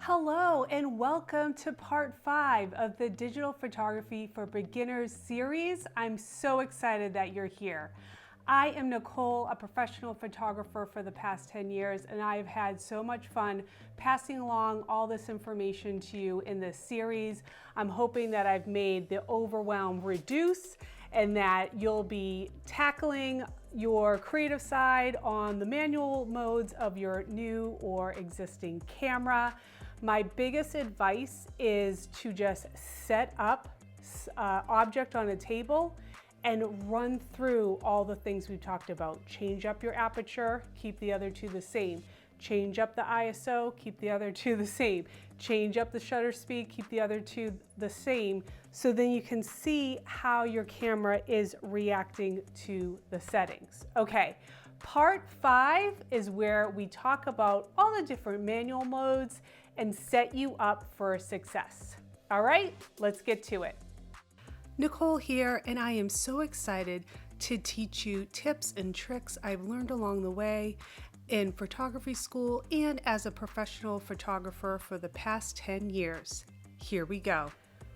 Hello and welcome to part 5 of the Digital Photography for Beginners series. I'm so excited that you're here. I am Nicole, a professional photographer for the past 10 years, and I've had so much fun passing along all this information to you in this series. I'm hoping that I've made the overwhelm reduce and that you'll be tackling your creative side on the manual modes of your new or existing camera. My biggest advice is to just set up object on a table and run through all the things we've talked about. Change up your aperture, keep the other two the same. Change up the ISO, keep the other two the same. Change up the shutter speed, keep the other two the same, so then you can see how your camera is reacting to the settings. Okay, part 5 is where we talk about all the different manual modes and set you up for success. All right, let's get to it. Nicole here, and I am so excited to teach you tips and tricks I've learned along the way in photography school and as a professional photographer for the past 10 years. Here we go.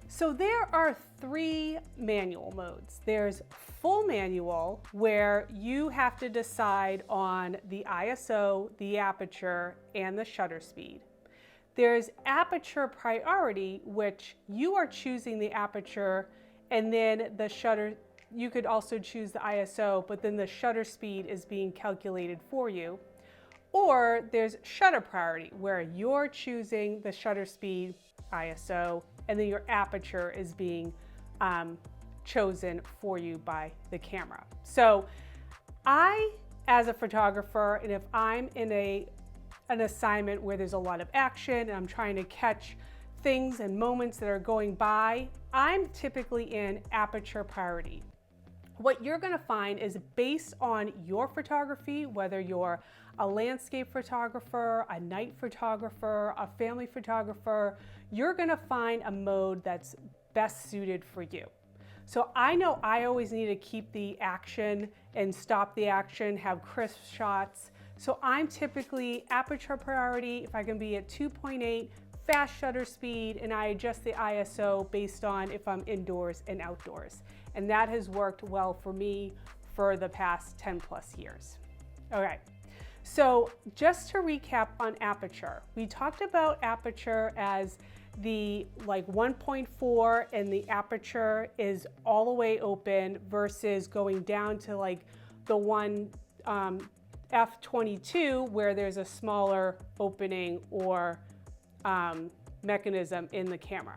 So there are 3 manual modes. There's full manual, where you have to decide on the ISO, the aperture, and the shutter speed. There's Aperture Priority, which you are choosing the aperture and then the shutter. You could also choose the ISO, but then the shutter speed is being calculated for you. Or there's Shutter Priority, where you're choosing the shutter speed, ISO, and then your aperture is being chosen for you by the camera. So I, as a photographer, and if I'm in an assignment where there's a lot of action and I'm trying to catch things and moments that are going by, I'm typically in Aperture Priority. What you're going to find is, based on your photography, whether you're a landscape photographer, a night photographer, a family photographer, you're going to find a mode that's best suited for you. So I know I always need to keep the action and stop the action, have crisp shots. So I'm typically Aperture Priority if I can be at 2.8, fast shutter speed, and I adjust the ISO based on if I'm indoors and outdoors. And that has worked well for me for the past 10 plus years. Okay, so just to recap on aperture, we talked about aperture as the 1.4, and the aperture is all the way open, versus going down to the one f22 where there's a smaller opening or mechanism in the camera.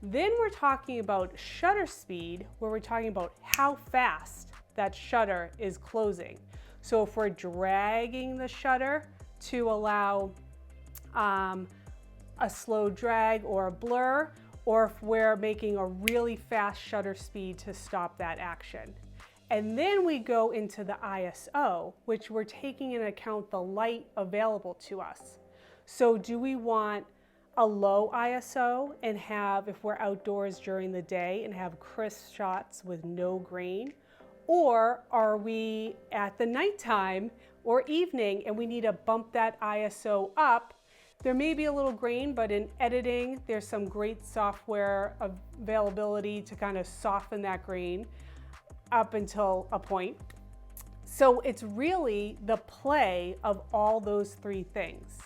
Then we're talking about shutter speed, where we're talking about how fast that shutter is closing. So if we're dragging the shutter to allow a slow drag or a blur, or if we're making a really fast shutter speed to stop that action. And then we go into the ISO, which we're taking into account the light available to us. So do we want a low ISO and have, if we're outdoors during the day, and have crisp shots with no grain? Or are we at the nighttime or evening and we need to bump that ISO up? There may be a little grain, but in editing, there's some great software availability to kind of soften that grain up until a point. So it's really the play of all those 3 things.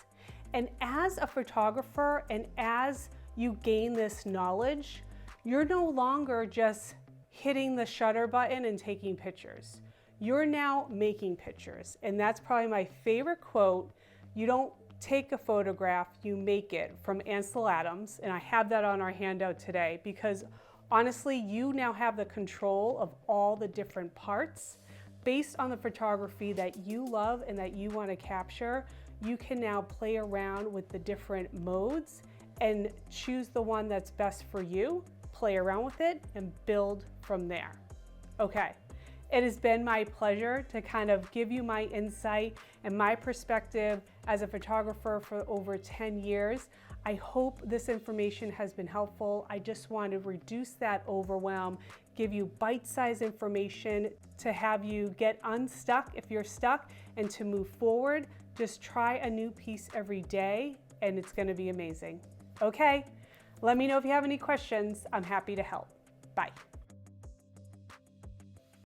And as a photographer, and as you gain this knowledge, you're no longer just hitting the shutter button and taking pictures. You're now making pictures. And that's probably my favorite quote. You don't take a photograph, you make it, from Ansel Adams. And I have that on our handout today, because honestly, you now have the control of all the different parts. Based on the photography that you love and that you want to capture, you can now play around with the different modes and choose the one that's best for you, play around with it, and build from there. Okay, It has been my pleasure to kind of give you my insight and my perspective as a photographer for over 10 years. I hope this information has been helpful. I just want to reduce that overwhelm, give you bite-sized information to have you get unstuck if you're stuck and to move forward. Just try a new piece every day and it's going to be amazing. Okay, let me know if you have any questions. I'm happy to help. Bye.